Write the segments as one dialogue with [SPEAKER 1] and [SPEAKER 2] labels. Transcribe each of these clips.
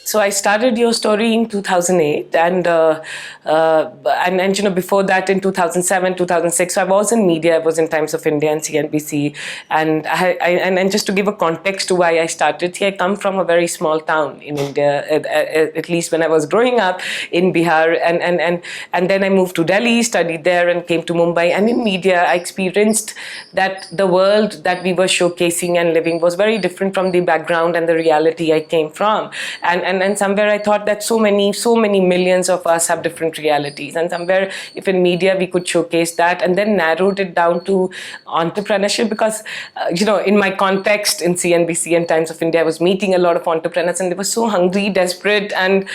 [SPEAKER 1] So I started Yourstory in 2008, and before that in 2007, 2006. So I was in media. I was in Times of India and CNBC, and just to give a context to why I started, I come from a very small town in India. At least when I was growing up in Bihar, and then I moved to Delhi, studied there, and came to Mumbai. And in media, I experienced that the world that we were showcasing and living was very different from the background and the reality I came from. And somewhere I thought that so many millions of us have different realities, and somewhere if in media we could showcase that, and then narrowed it down to entrepreneurship, because in my context in CNBC and Times of India, I was meeting a lot of entrepreneurs, and they were so hungry, desperate, and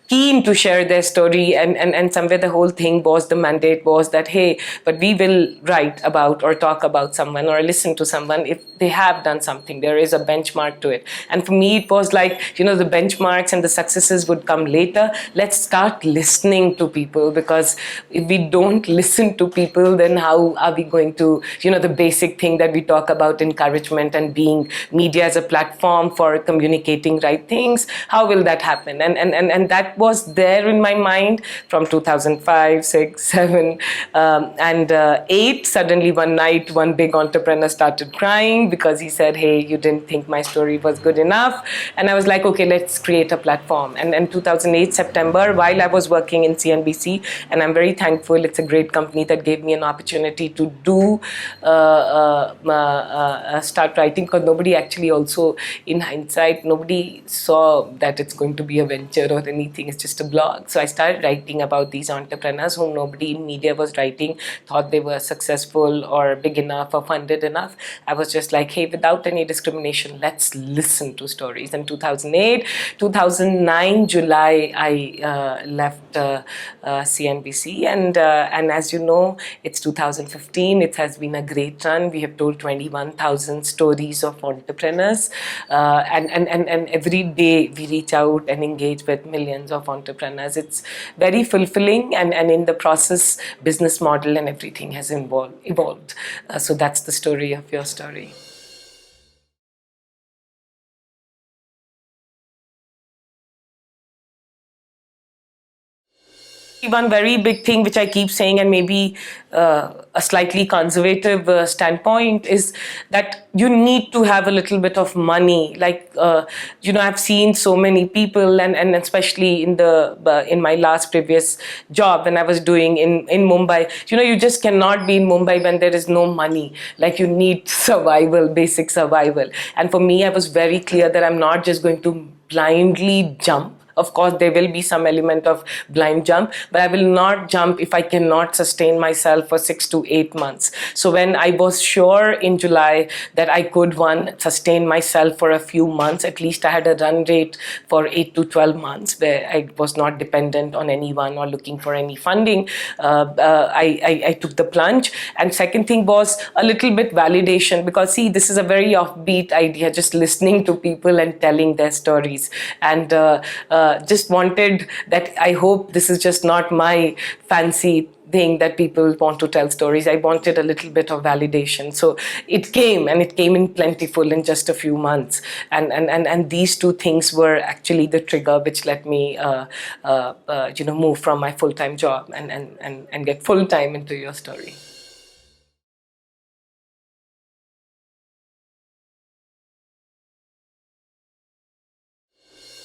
[SPEAKER 1] keen to share their story, and somewhere the whole thing was, the mandate was that, hey, but we will write about or talk about someone or listen to someone if they have done something. There is a benchmark to it. And for me, it was like, the benchmarks and the successes would come later. Let's start listening to people, because if we don't listen to people, then how are we going to, the basic thing that we talk about, encouragement and being media as a platform for communicating right things, how will that happen? And that was there in my mind from 2005, 6, 7, and 8. Suddenly one night, one big entrepreneur started crying because he said, hey, you didn't think my story was good enough. And I was like, okay, let's create a platform. And in 2008, September, while I was working in CNBC, and I'm very thankful, it's a great company that gave me an opportunity to do start writing, because nobody actually, also in hindsight, nobody saw that it's going to be a venture or anything. It's just a blog. So I started writing about these entrepreneurs whom nobody in media was writing, thought they were successful or big enough or funded enough. I was just like, hey, without any discrimination, let's listen to stories. In 2008, 2009, July, I left CNBC, and as you know, it's 2015. It has been a great run. We have told 21,000 stories of entrepreneurs, and every day we reach out and engage with millions of entrepreneurs. It's very fulfilling, and in the process, business model and everything has evolved. So that's the story of Yourstory. One very big thing which I keep saying, and maybe a slightly conservative standpoint, is that you need to have a little bit of money. Like, I've seen so many people, and especially in my last previous job when I was doing in Mumbai, you just cannot be in Mumbai when there is no money. Like, you need survival, basic survival. And for me, I was very clear that I'm not just going to blindly jump. Of course, there will be some element of blind jump, but I will not jump if I cannot sustain myself for 6 to 8 months. So when I was sure in July that I could, sustain myself for a few months, at least I had a run rate for 8 to 12 months where I was not dependent on anyone or looking for any funding, I took the plunge. And second thing was a little bit validation, because see, this is a very offbeat idea, just listening to people and telling their stories. And just wanted that, I hope this is just not my fancy thing that people want to tell stories. I wanted a little bit of validation. So it came, and it came in plentiful in just a few months. And these two things were actually the trigger which let me move from my full-time job and get full-time into Yourstory.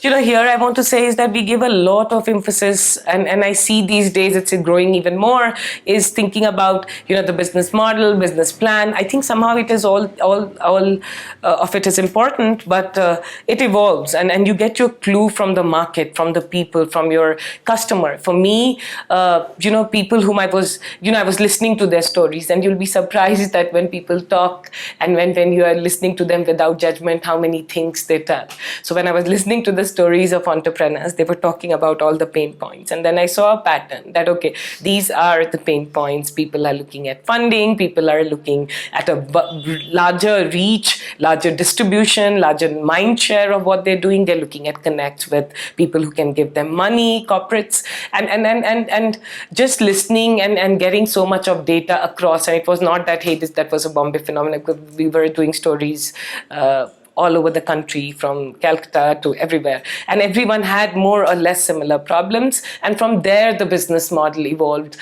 [SPEAKER 1] Here I want to say is that we give a lot of emphasis, and I see these days it's growing even more, is thinking about, the business model, business plan. I think somehow it is all of it is important, but it evolves, and you get your clue from the market, from the people, from your customer. For me, people whom I was listening to their stories, and you'll be surprised that when people talk and when you are listening to them without judgment, how many things they tell. So when I was listening to the stories of entrepreneurs, they were talking about all the pain points. And then I saw a pattern that, okay, these are the pain points. People are looking at funding, people are looking at a larger reach, larger distribution, larger mind share of what they're doing. They're looking at connects with people who can give them money, corporates, and just listening and getting so much of data across. And it was not that, hey, that was a Bombay phenomenon. We were doing stories all over the country, from Calcutta to everywhere. And everyone had more or less similar problems. And from there, the business model evolved.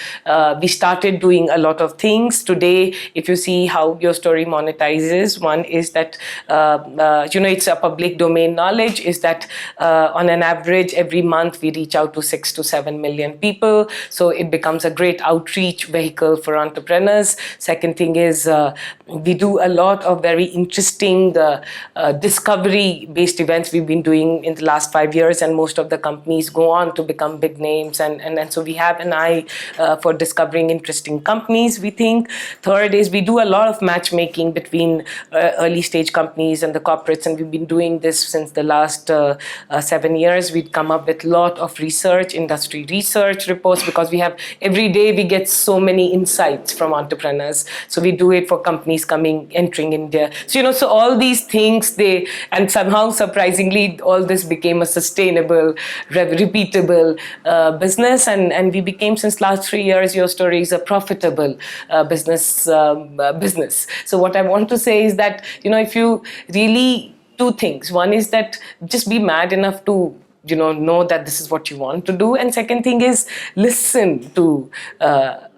[SPEAKER 1] We started doing a lot of things. Today, if you see how Yourstory monetizes, one is that, it's a public domain knowledge, is that on an average, every month we reach out to 6 to 7 million people. So it becomes a great outreach vehicle for entrepreneurs. Second thing is we do a lot of very interesting discovery-based events we've been doing in the last 5 years, and most of the companies go on to become big names. And so we have an eye for discovering interesting companies, we think. Third is we do a lot of matchmaking between early stage companies and the corporates, and we've been doing this since the last 7 years. We'd come up with a lot of research, industry research reports, because we have every day we get so many insights from entrepreneurs. So we do it for companies entering India. So so all these things, and somehow surprisingly all this became a sustainable, repeatable business, and we became, since last 3 years, Yourstory is a profitable business. So what I want to say is that if you really, two things. One is that just be mad enough to know that this is what you want to do. And second thing is listen to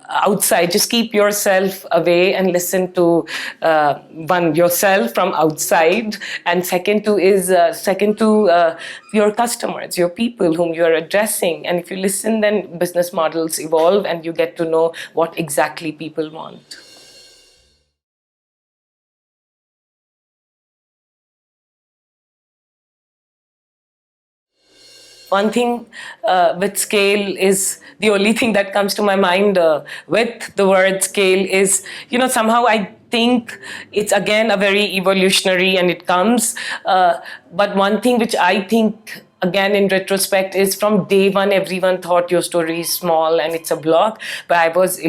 [SPEAKER 1] outside. Just keep yourself away and listen to yourself from outside. And second to your customers, your people whom you are addressing. And if you listen, then business models evolve and you get to know what exactly people want. One thing with scale is, the only thing that comes to my mind with the word scale is, somehow I think it's again a very evolutionary, and it comes. But one thing which I think, again, in retrospect, is from day one, everyone thought Yourstory is small and it's a blog, but I was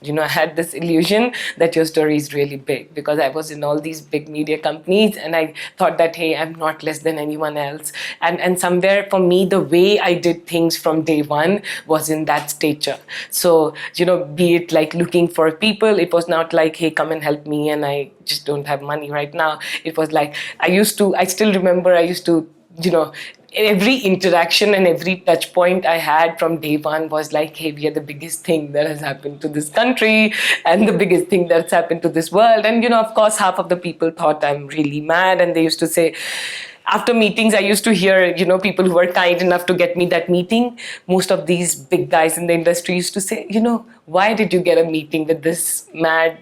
[SPEAKER 1] I had this illusion that Yourstory is really big, because I was in all these big media companies and I thought that, hey, I'm not less than anyone else. And somewhere for me, the way I did things from day one was in that stature. So, be it like looking for people, it was not like, hey, come and help me and I just don't have money right now. It was like, I still remember I used to, every interaction and every touch point I had from day one was like, hey, we are the biggest thing that has happened to this country and the biggest thing that's happened to this world. And, of course, half of the people thought I'm really mad. And they used to say, after meetings, I used to hear, people who were kind enough to get me that meeting. Most of these big guys in the industry used to say, why did you get a meeting with this mad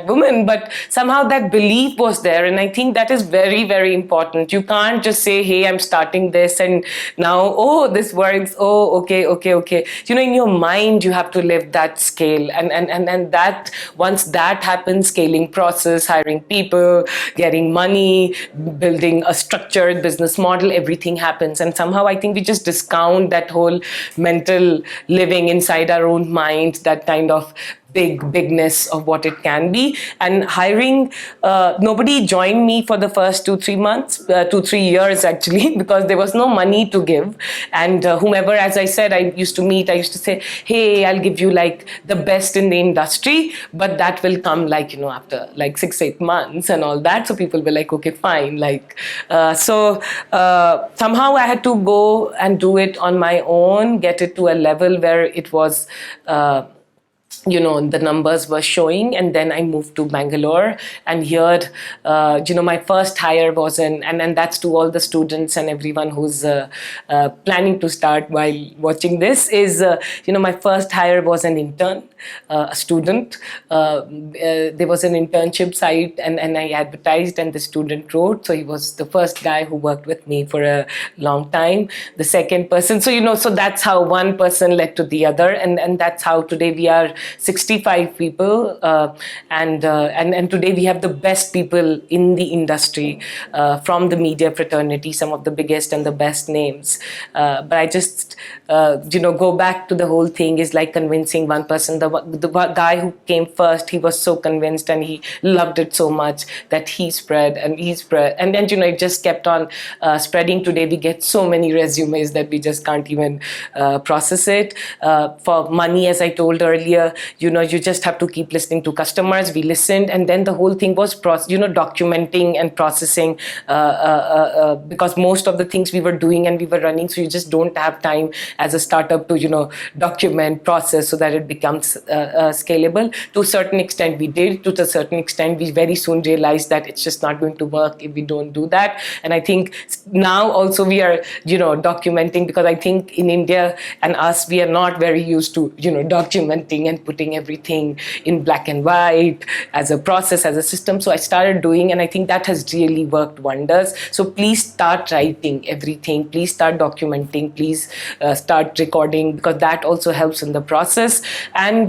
[SPEAKER 1] woman? But somehow that belief was there. And I think that is very, very important. You can't just say, hey, I'm starting this and now, oh, this works. Oh, okay. In your mind, you have to live that scale. And that, once that happens, scaling process, hiring people, getting money, building a structured business model, everything happens. And somehow I think we just discount that whole mental living inside our own mind, that kind of bigness of what it can be. And hiring, nobody joined me for the first 2-3 years actually, because there was no money to give. And whomever, as I said, I used to say, hey, I'll give you like the best in the industry, but that will come after 6-8 months and all that. So people were like, okay, fine. Somehow I had to go and do it on my own, get it to a level where it was, the numbers were showing. And then I moved to Bangalore, and here, my first hire was and that's to all the students and everyone who's planning to start while watching this, is, my first hire was an intern, a student. There was an internship site and I advertised, and the student wrote. So he was the first guy who worked with me for a long time. The second person, so that's how one person led to the other. And that's how today we are 65 people, and today we have the best people in the industry, from the media fraternity, some of the biggest and the best names. But I just, go back to the whole thing is like convincing one person. The guy who came first, he was so convinced and he loved it so much that he spread. And then, it just kept on spreading. Today we get so many resumes that we just can't even process it. For money, as I told earlier, you just have to keep listening to customers. We listened, and then the whole thing was documenting and processing, because most of the things we were doing and we were running, so you just don't have time as a startup to document, process, so that it becomes scalable. To a certain extent we did. To a certain extent we very soon realized that it's just not going to work if we don't do that. And I think now also we are documenting, because I think in India and us, we are not very used to documenting and putting everything in black and white as a process, as a system. So I started doing, and I think that has really worked wonders. So please start writing everything, please start documenting, please start recording, because that also helps in the process. And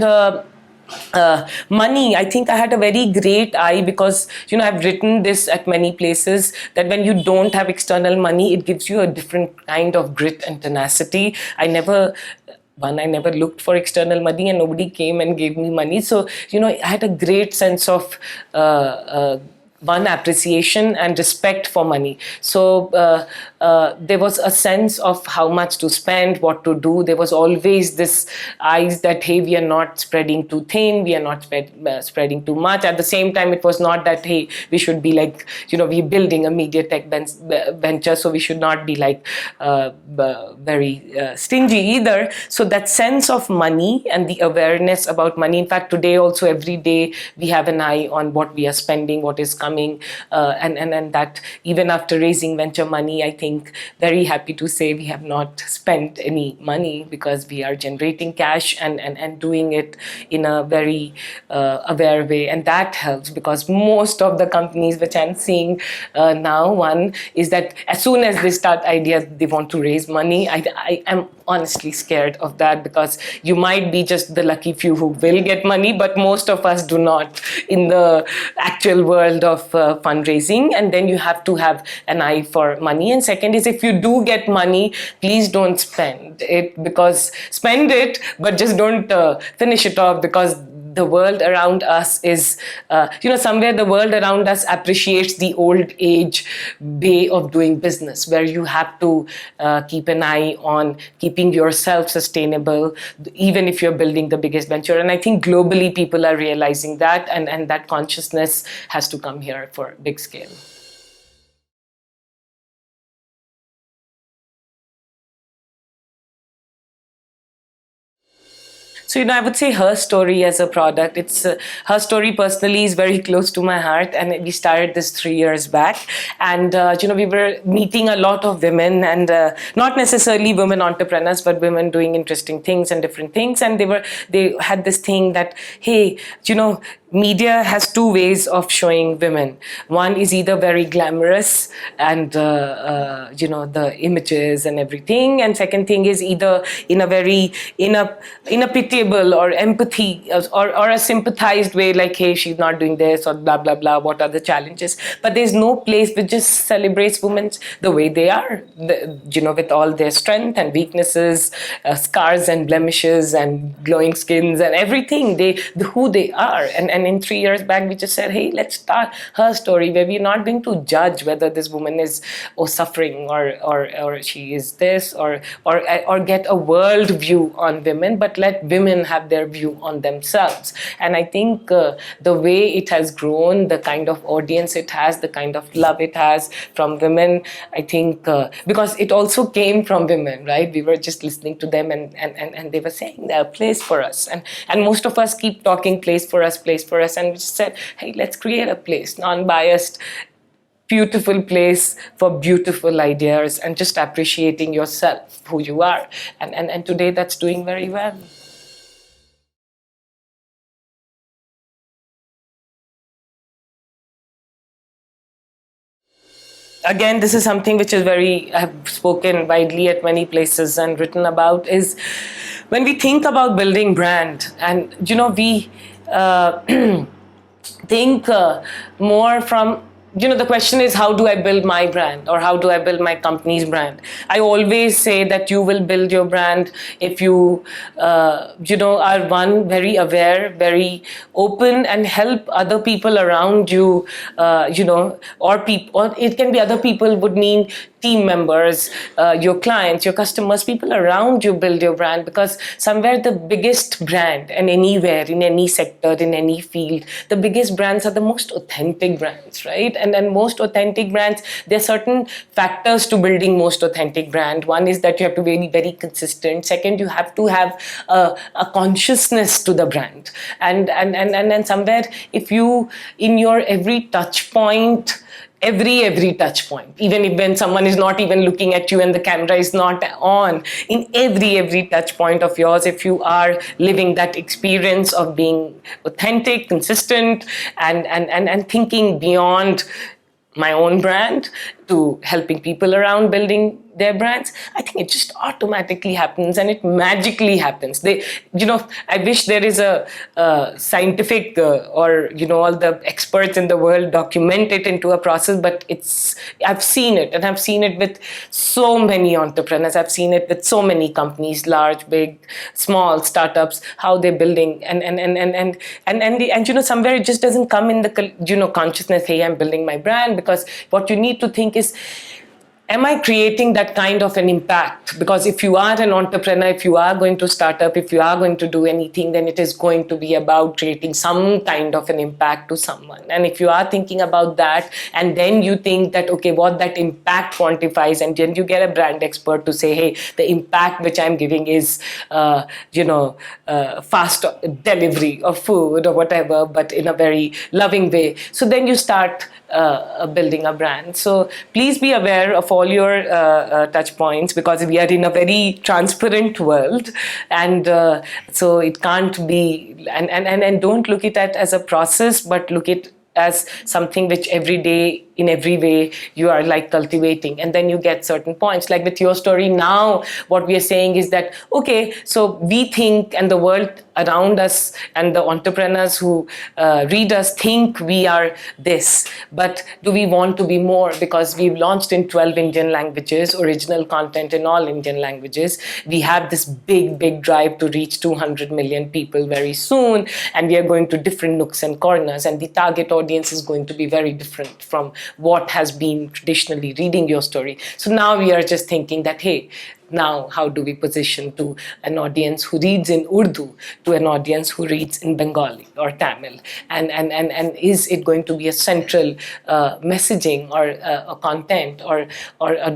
[SPEAKER 1] money, I think I had a very great eye, because I've written this at many places, that when you don't have external money, it gives you a different kind of grit and tenacity. I never looked for external money, and nobody came and gave me money. So I had a great sense of appreciation and respect for money. So there was a sense of how much to spend, what to do. There was always this eyes that, hey, we are not spreading too thin, we are not spreading too much. At the same time, it was not that, hey, we should be like, we're building a media tech venture, so we should not be like very stingy either. So that sense of money and the awareness about money. In fact, today also, every day we have an eye on what we are spending, what is coming, and that even after raising venture money, I think very happy to say we have not spent any money, because we are generating cash and doing it in a very aware way. And that helps, because most of the companies which I'm seeing now, one is that as soon as they start ideas, they want to raise money. I am honestly scared of that, because you might be just the lucky few who will get money, but most of us do not in the actual world of fundraising. And then you have to have an eye for money. And second is, if you do get money, please don't spend it, because spend it, but just don't finish it off, because the world around us is, somewhere the world around us appreciates the old age way of doing business, where you have to keep an eye on keeping yourself sustainable, even if you're building the biggest venture. And I think globally people are realizing that, and that consciousness has to come here for big scale. So, I would say her story as a product, it's her story personally is very close to my heart. And we started this 3 years back. And, we were meeting a lot of women, and not necessarily women entrepreneurs, but women doing interesting things and different things. And they had this thing that, hey, media has two ways of showing women. One is either very glamorous and, the images and everything. And second thing is either in a very, in a pitiable or empathy or a sympathized way, like, hey, she's not doing this or blah, blah, blah. What are the challenges? But there's no place which just celebrates women the way they are, with all their strength and weaknesses, scars and blemishes and glowing skins and everything, who they are. And in 3 years back, we just said, hey, let's start her story, where we're not going to judge whether this woman is suffering or she is this or get a world view on women, but let women have their view on themselves. And I think the way it has grown, the kind of audience it has, the kind of love it has from women, I think because it also came from women, right? We were just listening to them, and they were saying there's a place for us. And most of us keep talking place for us. And we just said, hey, let's create a place, non-biased, beautiful place for beautiful ideas, and just appreciating yourself, who you are. And today that's doing very well. Again, this is something which is I have spoken widely at many places and written about, is when we think about building brand, and we think more from the question is, how do I build my brand, or how do I build my company's brand? I always say that you will build your brand if you, are one, very aware, very open, and help other people around you, or people, or it can be other people, would mean team members, your clients, your customers, people around you build your brand, because somewhere the biggest brand, and anywhere, in any sector, in any field, the biggest brands are the most authentic brands, right? And most authentic brands, there are certain factors to building most authentic brand. One is that you have to be very, very consistent. Second, you have to have a consciousness to the brand. And somewhere, if you, in your every touch point, every touch point, even if when someone is not even looking at you and the camera is not on, in every touch point of yours, if you are living that experience of being authentic, consistent, and thinking beyond my own brand to helping people around building their brands, I think it just automatically happens, and it magically happens. I wish there is a scientific or all the experts in the world document it into a process, but I've seen it, and I've seen it with so many entrepreneurs. I've seen it with so many companies, large, big, small, startups, how they're building, and somewhere it just doesn't come in the consciousness. Hey, I'm building my brand, because what you need to think is, am I creating that kind of an impact? Because if you are an entrepreneur, if you are going to start up, if you are going to do anything, then it is going to be about creating some kind of an impact to someone. And if you are thinking about that, and then you think that, okay, what that impact quantifies, and then you get a brand expert to say, hey, the impact which I'm giving is, fast delivery of food or whatever, but in a very loving way. So then you start building a brand. So please be aware of all your touch points, because we are in a very transparent world, and so it can't be, and don't look at it as a process, but look at as something which every day, in every way, you are like cultivating, and then you get certain points. Like with Yourstory now, what we are saying is that, okay, so we think, and the world around us and the entrepreneurs who read us think we are this, but do we want to be more? Because we've launched in 12 Indian languages, original content in all Indian languages. We have this big drive to reach 200 million people very soon, and we are going to different nooks and corners, and the target audience is going to be very different from what has been traditionally reading Yourstory. So now we are just thinking that, hey, now how do we position to an audience who reads in Urdu, to an audience who reads in Bengali or Tamil, and is it going to be a central messaging or a content, or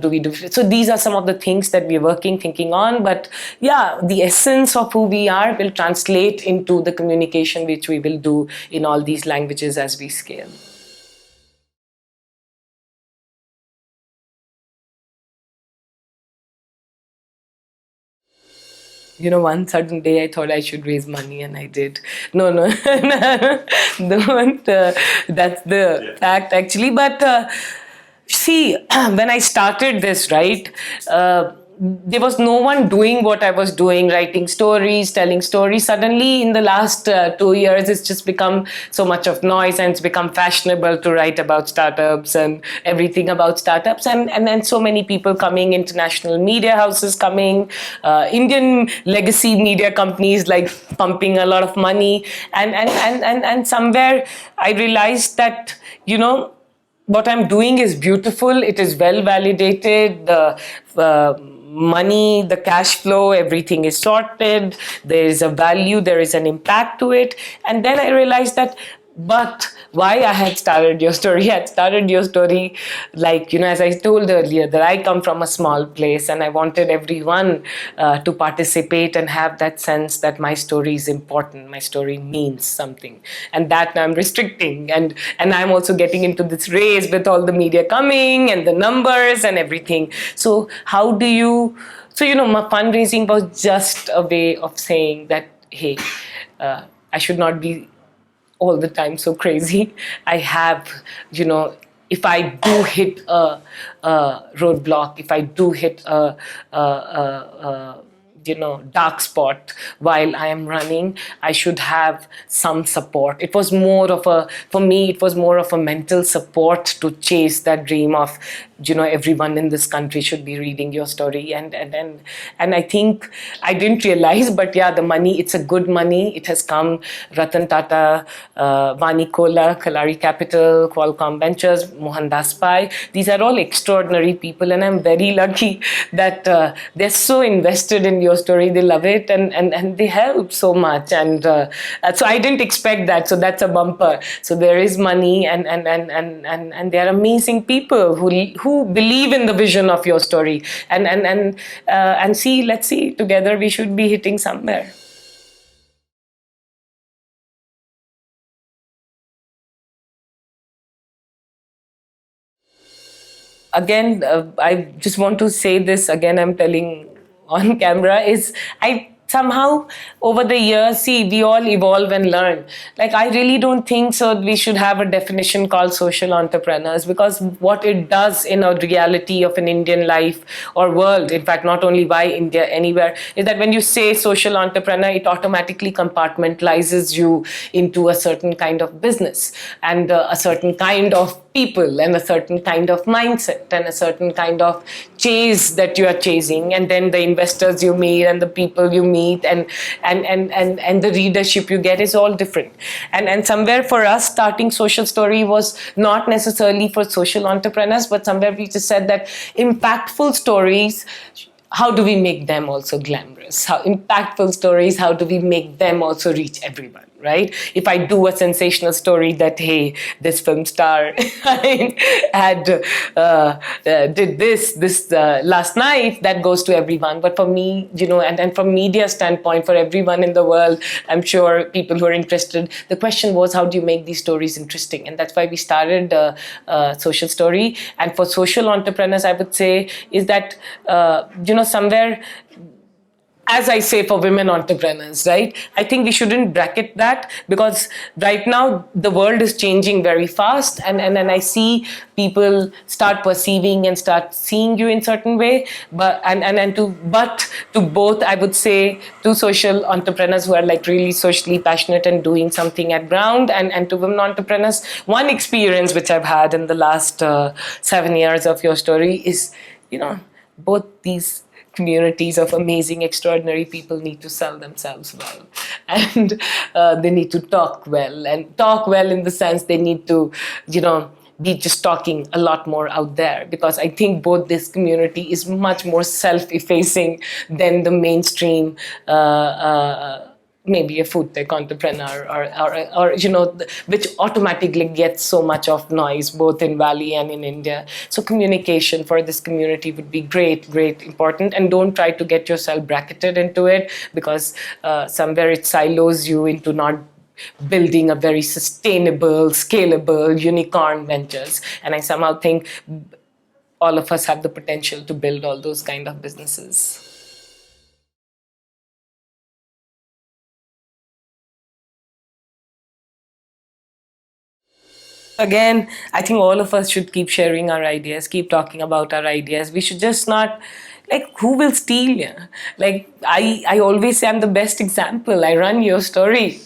[SPEAKER 1] do we do? So these are some of the things that we're thinking on. But yeah, the essence of who we are will translate into the communication which we will do in all these languages as we scale. One sudden day I thought I should raise money, and I did. No, don't. That's the fact, actually. But see, when I started this, right, there was no one doing what I was doing, writing stories, telling stories. Suddenly, in the last 2 years, it's just become so much of noise, and it's become fashionable to write about startups and everything about startups. And then so many people coming, international media houses coming, Indian legacy media companies like pumping a lot of money. And somewhere I realized that, what I'm doing is beautiful. It is well validated. The money, the cash flow, everything is sorted. There is a value, there is an impact to it. And then I realized that, but why I had started Yourstory? I had started Yourstory, like, as I told earlier, that I come from a small place, and I wanted everyone to participate and have that sense that my story is important, my story means something, and that I'm restricting, and I'm also getting into this race with all the media coming and the numbers and everything. So how do you? So my fundraising was just a way of saying that, hey, I should not be all the time so crazy. I have, if I do hit a roadblock, if I do hit a dark spot while I am running. I should have some support. It was more of a, for me, it was more of a mental support to chase that dream of, everyone in this country should be reading your story. And I think I didn't realize, but yeah, the money, it's a good money. It has come. Ratan Tata, Vani Kola, Kalari Capital, Qualcomm Ventures, Mohandas Pai. These are all extraordinary people, and I'm very lucky that they're so invested in your story. They love it, and they help so much. And so I didn't expect that. So that's a bumper. So there is money, and they're amazing people who believe in the vision of your story. And see, let's see, together we should be hitting somewhere. Again, I just want to say this again, I'm telling on camera, is I somehow over the years, see, we all evolve and learn. Like, I really don't think so we should have a definition called social entrepreneurs, because what it does in a reality of an Indian life or world, in fact, not only why India, anywhere, is that when you say social entrepreneur, it automatically compartmentalizes you into a certain kind of business and a certain kind of people and a certain kind of mindset and a certain kind of chase that you are chasing, and then the investors you meet and the people you meet and the readership you get is all different. And somewhere for us, starting Social Story was not necessarily for social entrepreneurs, but somewhere we just said that impactful stories, how do we make them also glamorous? How impactful stories, how do we make them also reach everyone, right? If I do a sensational story that, hey, this film star had did this last night, that goes to everyone. But for me, and from media standpoint, for everyone in the world, I'm sure people who are interested, the question was, how do you make these stories interesting? And that's why we started Social Story. And for social entrepreneurs, I would say is that, somewhere, as I say, for women entrepreneurs, right? I think we shouldn't bracket that, because right now the world is changing very fast, and I see people start perceiving and start seeing you in certain way. But to both, I would say, to social entrepreneurs who are like really socially passionate and doing something at ground, and to women entrepreneurs, one experience which I've had in the last 7 years of Your Story is, both these communities of amazing, extraordinary people need to sell themselves well. And they need to talk well. And talk well in the sense they need to, be just talking a lot more out there. Because I think both this community is much more self-effacing than the mainstream maybe a food tech entrepreneur or which automatically gets so much of noise both in Valley and in India. So communication for this community would be great important, and don't try to get yourself bracketed into it, because somewhere it silos you into not building a very sustainable, scalable unicorn ventures. And I somehow think all of us have the potential to build all those kind of businesses. Again, I think all of us should keep sharing our ideas, keep talking about our ideas. We should just not, like, who will steal you? Like, I always say I'm the best example. I run Your Story.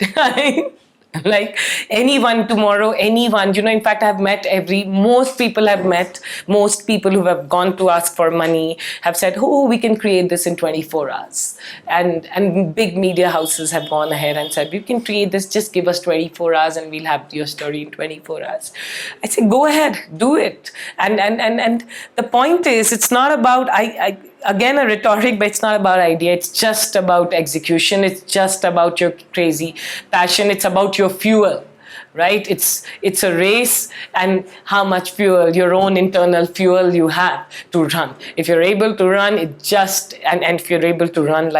[SPEAKER 1] Like, anyone tomorrow, anyone, in fact, most people who have gone to ask for money have said, oh, we can create this in 24 hours. And big media houses have gone ahead and said, you can create this, just give us 24 hours and we'll have Your Story in 24 hours. I say, go ahead, do it. And the point is, it's not about, again, a rhetoric, but it's not about idea. It's just about execution. It's just about your crazy passion. It's about your fuel, right? It's a race, and how much fuel, your own internal fuel you have to run. If you're able to run, and if you're able to run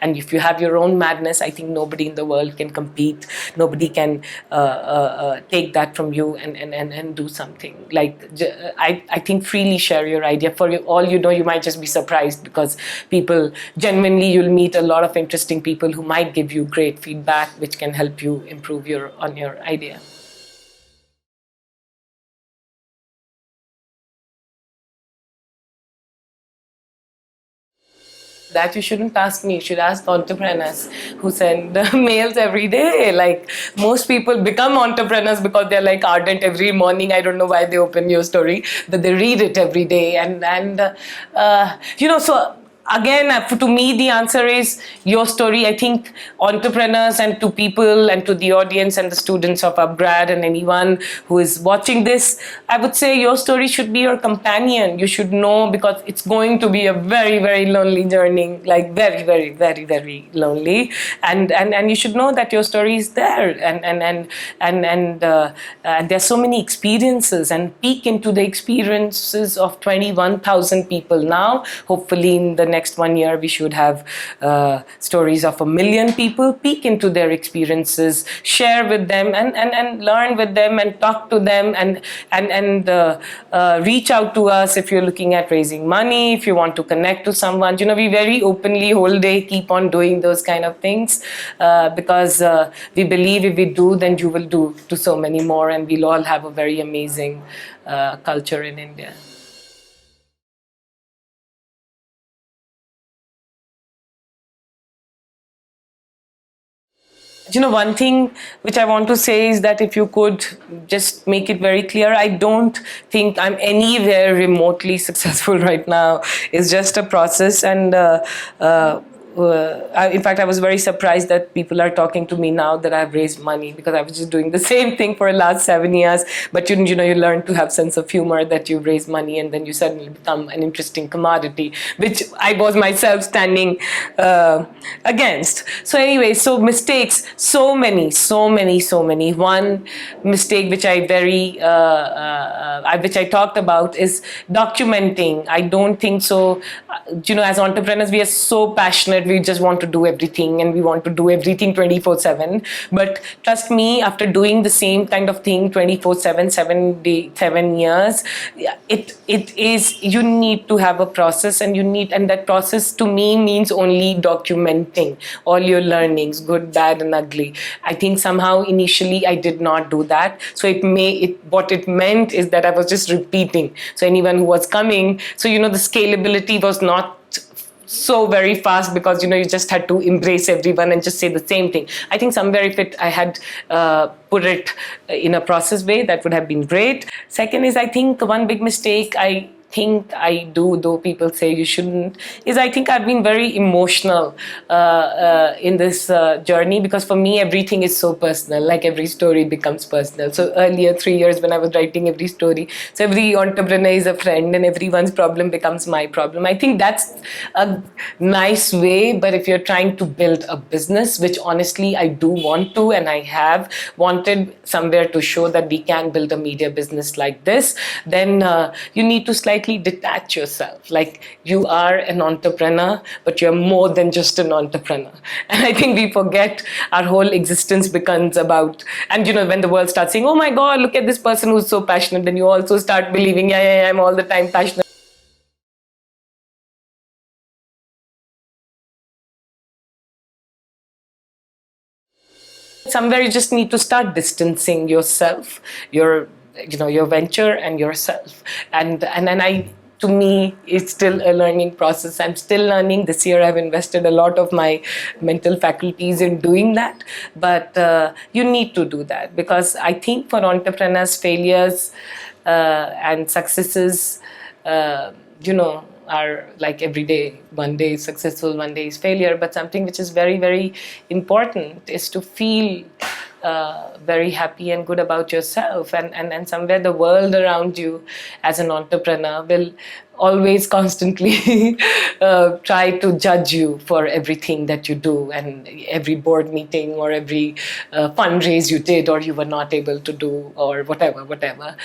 [SPEAKER 1] and if you have your own madness, I think nobody in the world can compete. Nobody can take that from you and do something. I think freely share your idea. For all you know, you might just be surprised, because people, genuinely, you'll meet a lot of interesting people who might give you great feedback, which can help you improve on your idea. That you shouldn't ask me. You should ask entrepreneurs who send mails every day. Like, most people become entrepreneurs because they're like ardent every morning. I don't know why they open Yourstory, but they read it every day. So again, to me, the answer is Yourstory. I think entrepreneurs, and to people and to the audience and the students of UpGrad and anyone who is watching this, I would say Yourstory should be your companion. You should know, because it's going to be a very, very lonely journey, like very, very, very, very lonely. And you should know that Yourstory is there, and there's so many experiences, and peek into the experiences of 21,000 people now. Hopefully in the next 1 year we should have stories of 1 million people. Peek into their experiences, share with them, and learn with them, and talk to them, and reach out to us if you're looking at raising money, if you want to connect to someone. We very openly whole day keep on doing those kind of things, because we believe if we do, then you will do to so many more, and we'll all have a very amazing culture in India. One thing which I want to say is that if you could just make it very clear, I don't think I'm anywhere remotely successful right now. It's just a process, and in fact, I was very surprised that people are talking to me now that I've raised money, because I was just doing the same thing for the last 7 years. But you learn to have sense of humor, that you've raised money and then you suddenly become an interesting commodity, which I was myself standing against. So anyway, so mistakes, so many. One mistake which which I talked about is documenting. I don't think so. As entrepreneurs, we are so passionate. We just want to do everything, and we want to do everything 24/7. But trust me, after doing the same kind of thing 24/7, 7 years, it is, you need to have a process, and that process to me means only documenting all your learnings, good, bad, and ugly. I think somehow initially I did not do that. So what it meant is that I was just repeating. So anyone who was coming, so the scalability was not so very fast, because you just had to embrace everyone and just say the same thing. I think somewhere if I had put it in a process way, that would have been great. Second is, I think one big mistake I think I do, though people say you shouldn't, is I think I've been very emotional in this journey, because for me everything is so personal, like every story becomes personal. So earlier 3 years when I was writing every story, so every entrepreneur is a friend and everyone's problem becomes my problem. I think that's a nice way, but if you're trying to build a business, which honestly I do want to, and I have wanted somewhere to show that we can build a media business like this, then you need to slightly detach yourself. Like, you are an entrepreneur, but you're more than just an entrepreneur. And I think we forget our whole existence becomes about, and when the world starts saying, oh my God, look at this person who's so passionate, then you also start believing, yeah, I'm all the time passionate. Somewhere you just need to start distancing yourself, your venture and yourself, and to me, it's still a learning process. I'm still learning. This year I've invested a lot of my mental faculties in doing that, but you need to do that, because I think for entrepreneurs, failures and successes, are like every day. One day is successful, one day is failure. But something which is very, very important is to feel very happy and good about yourself. And somewhere the world around you as an entrepreneur will always constantly try to judge you for everything that you do, and every board meeting or every fundraise you did or you were not able to do, or whatever.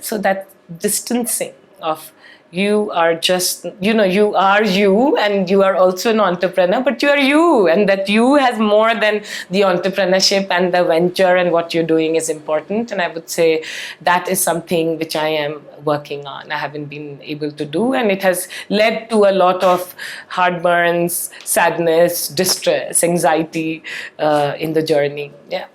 [SPEAKER 1] So that distancing of, you are just, you are you, and you are also an entrepreneur, but you are you, and that you has more than the entrepreneurship and the venture, and what you're doing is important. And I would say that is something which I am working on. I haven't been able to do, and it has led to a lot of heartburns, sadness, distress, anxiety in the journey. Yeah.